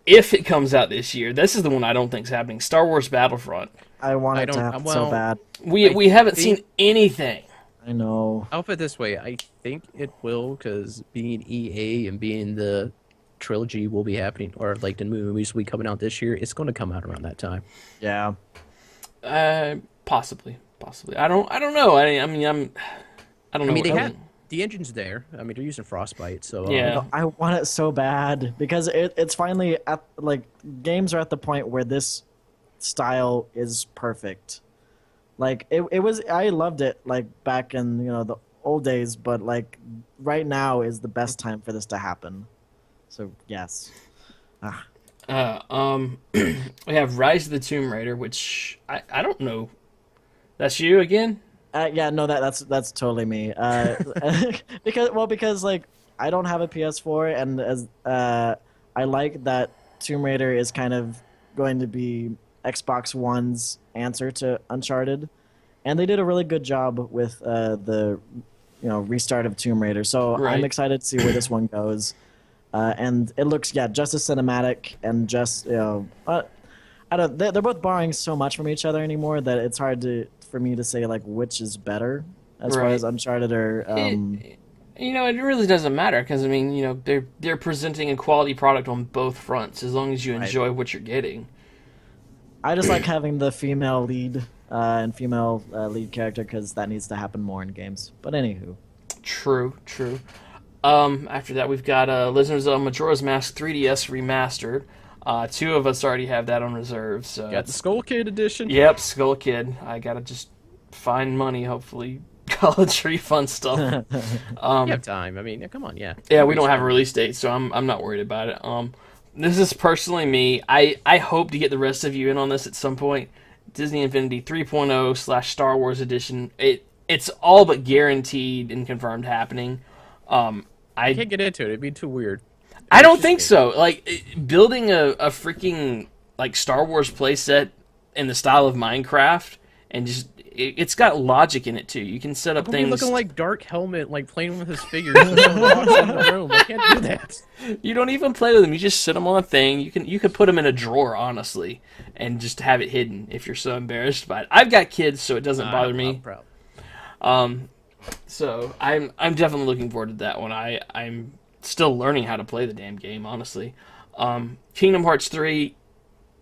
if it comes out this year, this is the one I don't think is happening. Star Wars Battlefront. I want it to happen so bad. We haven't seen anything. I know. I'll put it this way: I think it will, because being EA and being the trilogy will be happening, or like the movies will be coming out this year. It's going to come out around that time. Yeah. Possibly. I don't know. I don't know. I mean, they had the engine's there. I mean, they're using Frostbite, so Yeah. I want it so bad because it's finally at like games are at the point where this style is perfect. Like it was, I loved it like back in the old days, but like right now is the best time for this to happen. So yes. We have Rise of the Tomb Raider, which I don't know. That's you again? Yeah, no, that's totally me. Because like I don't have a PS4, and as I like that Tomb Raider is kind of going to be Xbox One's answer to Uncharted, and they did a really good job with the restart of Tomb Raider. So Right. I'm excited to see where this one goes, and it looks just as cinematic and just I don't. They're both borrowing so much from each other anymore that it's hard for me to say like which is better as far Right. as Uncharted or It really doesn't matter because they're presenting a quality product on both fronts as long as you enjoy what you're getting. I just like having the female lead and female lead character because that needs to happen more in games. But anywho, True. After that, we've got Legend of Zelda Majora's Mask 3DS Remastered. 2 of us already have that on reserve. So got the Skull Kid edition. Yep, Skull Kid. I gotta just find money, hopefully. College refund stuff. You have time. I mean, come on, yeah. Yeah, we don't have a release date, so I'm not worried about it. This is personally me. I hope to get the rest of you in on this at some point. Disney Infinity 3.0 / Star Wars Edition. It's all but guaranteed and confirmed happening. I can't get into it. It'd be too weird. I don't think so. Like building a freaking like Star Wars playset in the style of Minecraft, and just it's got logic in it too. You can set up He'll be things. looking like Dark Helmet, like playing with his figures. And someone walks in the room. I can't do that. You don't even play with them. You just sit them on a thing. You could put them in a drawer, honestly, and just have it hidden if you're so embarrassed by it. I've got kids, so it doesn't bother me. I'm proud. So I'm definitely looking forward to that one. I'm still learning how to play the damn game, honestly. Kingdom Hearts 3,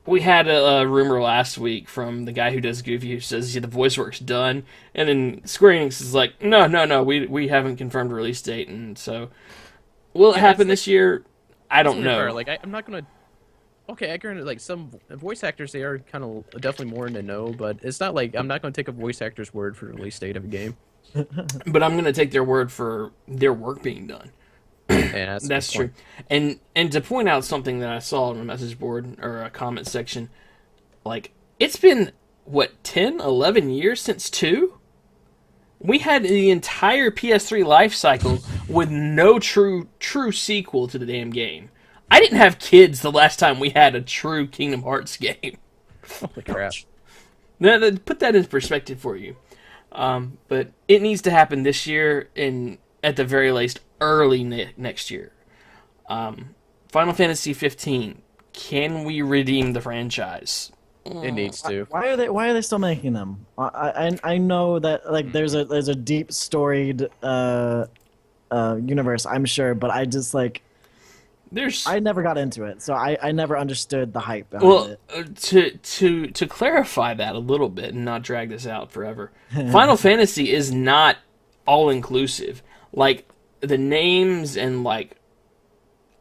we had a rumor last week from the guy who does Goofy who says the voice work's done, and then Square Enix is like, no, we haven't confirmed a release date, and so will it happen this year? I don't know. Fair. Like I'm not gonna. Okay, I granted, like some voice actors, they are kind of definitely more in the know, but it's not like I'm not gonna take a voice actor's word for the release date of a game. But I'm gonna take their word for their work being done. Yeah, That's true. And to point out something that I saw on a message board or a comment section, like, it's been, 10, 11 years since 2? We had the entire PS3 life cycle with no true sequel to the damn game. I didn't have kids the last time we had a true Kingdom Hearts game. Holy crap. Now, put that in perspective for you. But it needs to happen this year, and at the very least, early next year. Final Fantasy 15. Can we redeem the franchise? It needs to. Why are they still making them? I know that like there's a deep storied universe, I'm sure, but I just like I never got into it, so I never understood the hype behind it. To clarify that a little bit and not drag this out forever, Final Fantasy is not all inclusive. Like the names and like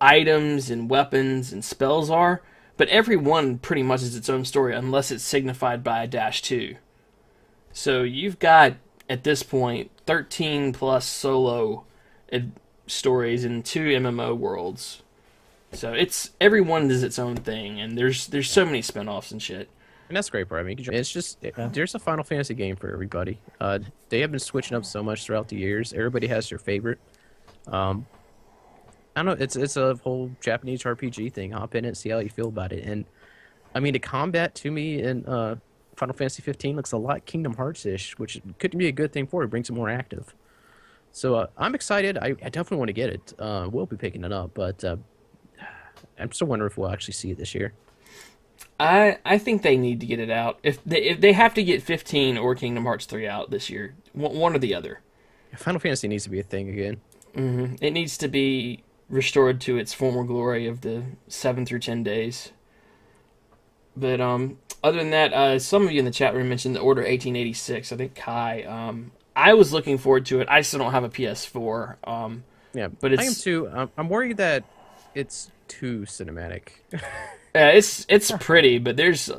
items and weapons and spells are, but every one pretty much is its own story unless it's signified by a -2. So you've got at this point 13 plus solo stories in 2 MMO worlds. So it's every one is its own thing, and there's so many spinoffs and shit. And that's great part. I mean, it's just there's a Final Fantasy game for everybody. They have been switching up so much throughout the years. Everybody has their favorite. I don't know. It's a whole Japanese RPG thing. Hop in it, see how you feel about it. And I mean, the combat to me in Final Fantasy 15 looks a lot Kingdom Hearts-ish, which could be a good thing for it. It brings it more active. So I'm excited. I definitely want to get it. We'll be picking it up, but I'm still wondering if we'll actually see it this year. I think they need to get it out. If they have to get 15 or Kingdom Hearts 3 out this year, one or the other. Final Fantasy needs to be a thing again. Mm-hmm. It needs to be restored to its former glory of the 7 through 10 days. But other than that, some of you in the chat room mentioned the Order 1886. I think Kai. I was looking forward to it. I still don't have a PS4. Yeah, but it's, I am too. I'm worried that it's too cinematic. Yeah, it's pretty, but there's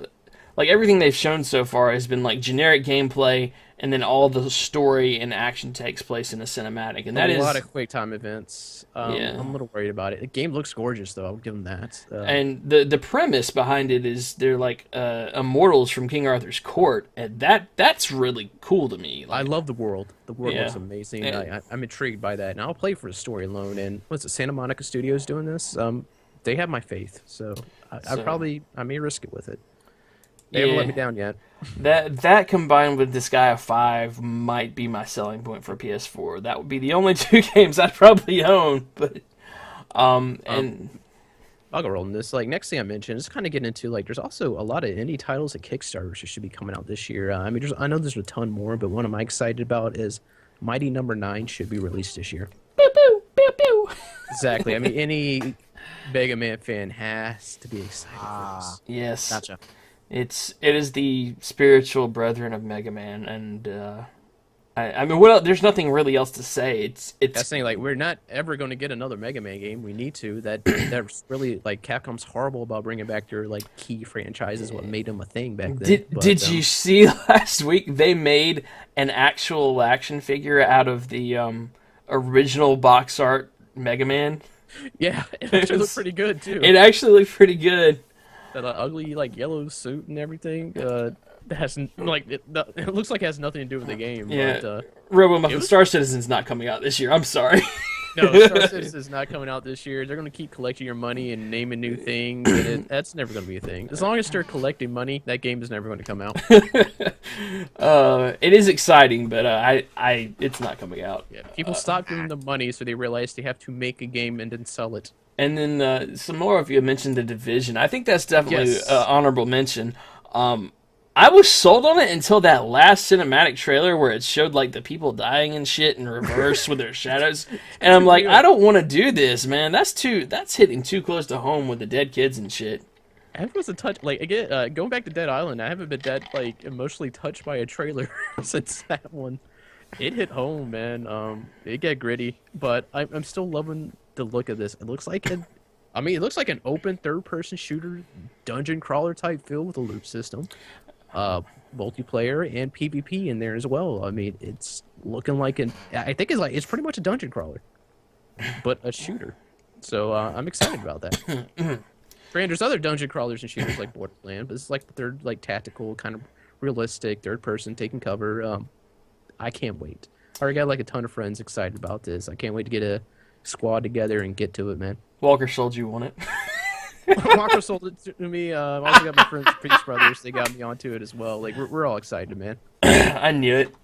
like everything they've shown so far has been like generic gameplay, and then all the story and action takes place in a cinematic, and that is a lot of QuakeTime events. Yeah. I'm a little worried about it. The game looks gorgeous, though. I'll give them that. And the premise behind it is they're like immortals from King Arthur's court, and that's really cool to me. Like, I love the world. The world Yeah. looks amazing. And- I'm intrigued by that, and I'll play for the story alone. And what's it? Santa Monica Studios doing this? They have my faith, so I may risk it with it. They haven't let me down yet. That combined with Disgaea 5 might be my selling point for PS4. That would be the only 2 games I'd probably own. But and I'll go rolling this. Like next thing I mentioned is kind of getting into like there's also a lot of indie titles and Kickstarters that should be coming out this year. I mean, I know there's a ton more, but one I'm excited about is Mighty Number 9 should be released this year. pew pew pew pew. Exactly. I mean, any Mega Man fan has to be excited for this. Yes, Gotcha. it is the spiritual brethren of Mega Man, and I mean, what else? There's nothing really else to say. It's That's saying like we're not ever going to get another Mega Man game. We need to. That's really like Capcom's horrible about bringing back their like key franchises. What made them a thing back then. Did you see last week they made an actual action figure out of the original box art Mega Man? Yeah, it actually looked pretty good too. It actually looked pretty good. That ugly like yellow suit and everything. That has like it looks like it has nothing to do with the game. Yeah. But, Robo Muffin Star Citizen's not coming out this year. I'm sorry. no, Star Citizen is not coming out this year. They're going to keep collecting your money and naming new things. And that's never going to be a thing. As long as they're collecting money, that game is never going to come out. It is exciting, but it's not coming out. Yeah, people stop giving them money, so they realize they have to make a game and then sell it. And then some more of you mentioned The Division. I think that's definitely Yes. honorable mention. I was sold on it until that last cinematic trailer where it showed like the people dying and shit in reverse with their shadows. And I'm like, I don't want to do this, man. That's hitting too close to home with the dead kids and shit. I was a touch like again going back to Dead Island. I haven't been that like emotionally touched by a trailer since that one. It hit home, man. It got gritty, but I'm still loving the look of this. It looks like it looks like an open third-person shooter, dungeon crawler type feel with a loop system, multiplayer and PvP in there as well. I mean, it's looking like I think it's pretty much a dungeon crawler, but a shooter. So I'm excited about that. There's other dungeon crawlers and shooters like Borderlands, but it's like the third like tactical kind of realistic third-person taking cover. I can't wait. I already got like a ton of friends excited about this. I can't wait to get a squad together and get to it, man. Walker sold you on it. Walker sold it to me. I also got my friends, Priest Brothers. They got me onto it as well. Like we're all excited, man. I knew it.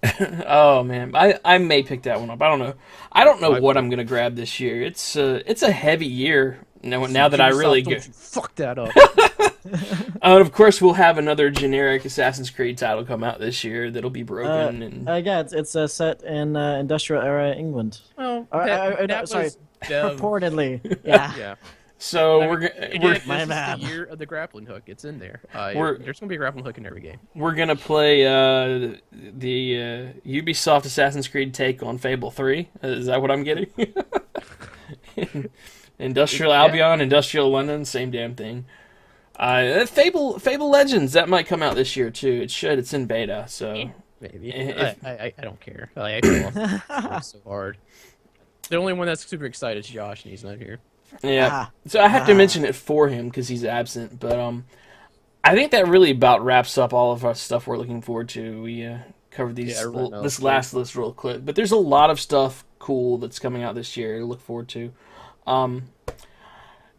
Oh man, I may pick that one up. I don't know. I don't know what I'm gonna grab this year. It's a heavy year now that I really Don't you fuck that up. And of course, we'll have another generic Assassin's Creed title come out this year that'll be broken. Yeah, it's set in industrial era England. Well, Sorry, Dev. reportedly. Yeah. Yeah. So This My is bad. the year of the grappling hook. It's in there. We're- There's gonna be a grappling hook in every game. we're gonna play the Ubisoft Assassin's Creed take on Fable 3. Is that what I'm getting? Industrial Albion, Industrial London, same damn thing. Fable Legends, that might come out this year too. It should. It's in beta, so Maybe. If- I don't care. I feel so hard. The only one that's super excited is Josh, and he's not here. yeah. Ah. So I have to mention it for him because he's absent. But I think that really about wraps up all of our stuff we're looking forward to. We covered this last list real quick, but there's a lot of stuff cool that's coming out this year to look forward to.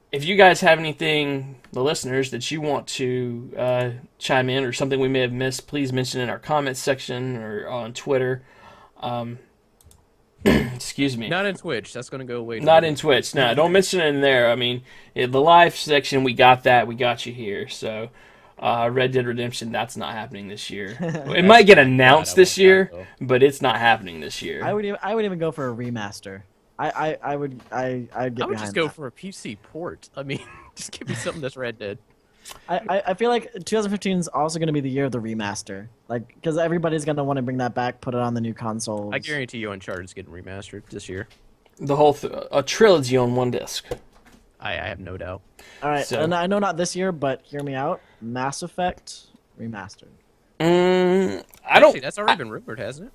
If you guys have anything, the listeners, that you want to chime in or something we may have missed, please mention it in our comments section or on Twitter. Excuse me. Not in Twitch. That's gonna go away. Not in Twitch. No, don't mention it in there. I mean, in the live section, we got that. We got you here. So, Red Dead Redemption, that's not happening this year. It might get announced this year, but it's not happening this year. I would even go for a remaster. I'd get I would behind just go that. for a PC port. I mean, just give me something that's Red Dead. I feel like 2015 is also going to be the year of the remaster, like because everybody's going to want to bring that back, put it on the new consoles. I guarantee you Uncharted's getting remastered this year. The whole a trilogy on one disc. I have no doubt. All right, So- and I know not this year, but hear me out. Mass Effect remastered. I Actually, don't. that's already been rumored, hasn't it?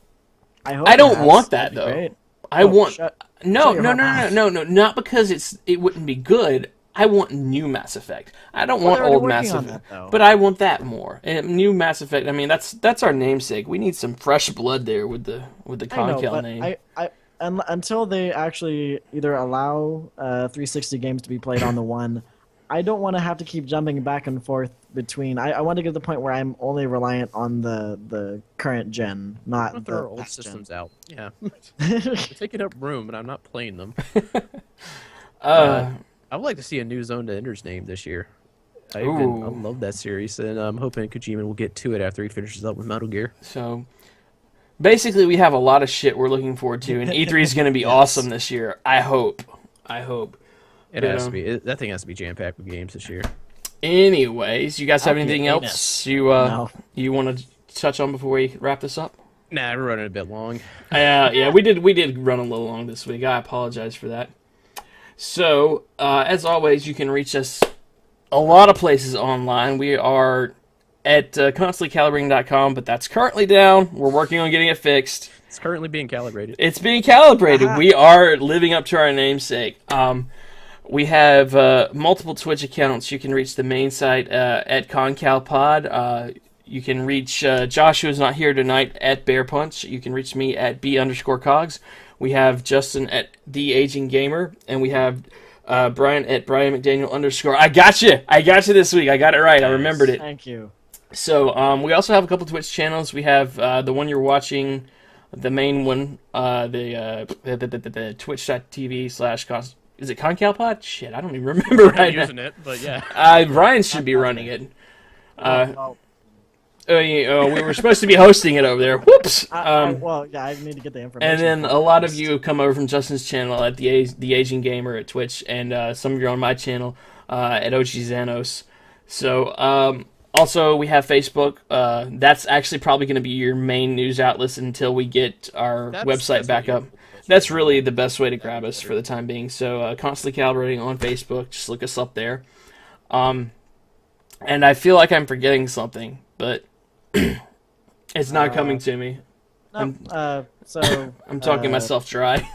I hope I it don't has. want that, That'd be though. great. I Oh, want shut no, your no, whole no, no, mouth. no, no, not because it wouldn't be good. I want new Mass Effect. I don't Well, want they're already old working Mass on Effect, that, though. but I want that more. And new Mass Effect. I mean, that's our namesake. We need some fresh blood there with the I know, Conkel but name. until they actually either allow 360 games to be played on the one, I don't want to have to keep jumping back and forth between. I want to get to the point where I'm only reliant on the current gen, I'm not gonna the throw old past gen. systems out. Yeah, they're taking up room, but I'm not playing them. I would like to see a new Zone to Ender's name this year. I Ooh. love that series, and I'm hoping Kojima will get to it after he finishes up with Metal Gear. So basically, we have a lot of shit we're looking forward to, and E3 is going to be awesome this year. I hope. It has to be. That thing has to be jam packed with games this year. Anyways, you guys have anything Anus. else you No. you want to touch on before we wrap this up? Nah, we're running a bit long. Yeah, we did run a little long this week. I apologize for that. So, as always, you can reach us a lot of places online. We are at constantlycalibrating.com, but that's currently down. We're working on getting it fixed. It's currently being calibrated. It's being calibrated. We are living up to our namesake. We have multiple Twitch accounts. You can reach the main site at ConCalPod. You can reach Josh, who is not here tonight, at Bear Punch. You can reach me at B_Cogs. We have Justin at The Aging Gamer, and we have Brian at Brian McDaniel_. I got you this week. I got it right. I remembered it. Thank you. So we also have a couple Twitch channels. We have the one you're watching, the main one, the twitch.tv/. Is it ConCalPod? Shit, I don't even remember We're not right now. using it, but yeah. Ryan should be running it. Oh, We were supposed to be hosting it over there. Whoops. well, yeah, I need to get the information. And then a lot of you have come over from Justin's channel at the Aging Gamer at Twitch, and some of you are on my channel at OG Xanos. So also we have Facebook. That's actually probably going to be your main news outlet until we get our website back up. That's really the best way to grab us for the time being. So constantly calibrating on Facebook. Just look us up there. And I feel like I'm forgetting something, but it's not coming to me. No, so I'm talking myself dry.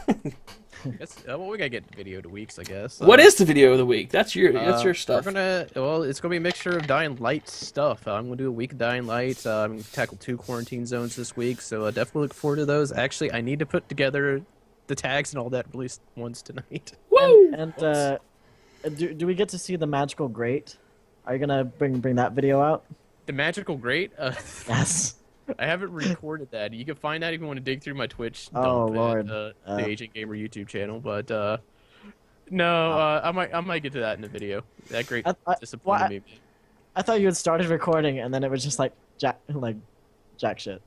Well, we gotta get the video to weeks, I guess. What is the video of the week? That's your stuff. It's gonna be a mixture of Dying Light stuff. I'm gonna do a week of Dying Light. I'm gonna tackle 2 quarantine zones this week, so definitely look forward to those. Actually, I need to put together the tags and all that released ones tonight. Woo! And do we get to see the magical grate? Are you gonna bring that video out? The Magical Grate? Yes. I haven't recorded that. You can find that if you want to dig through my Twitch Oh, dump Lord. and the Agent Gamer YouTube channel, but no, I might get to that in the video. That great disappointed me. I thought you had started recording and then it was just like jack shit.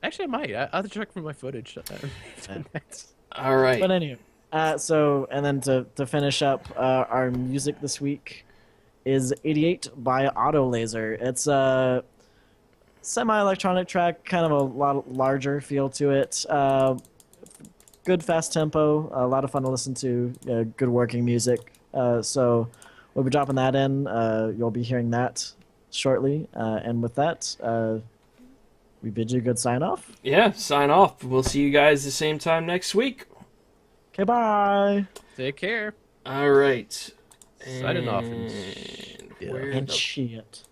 Actually, I might. I'll have to check for my footage. All right. But anyway, so and then to finish up, our music this week is 88 by Auto Laser. It's a semi-electronic track, kind of a lot larger feel to it. Good fast tempo, a lot of fun to listen to. Good working music. So we'll be dropping that in. You'll be hearing that shortly. And with that, we bid you a good sign off. Yeah, sign off. We'll see you guys the same time next week. Okay, bye. Take care. All right. Signing off. Where And the shit.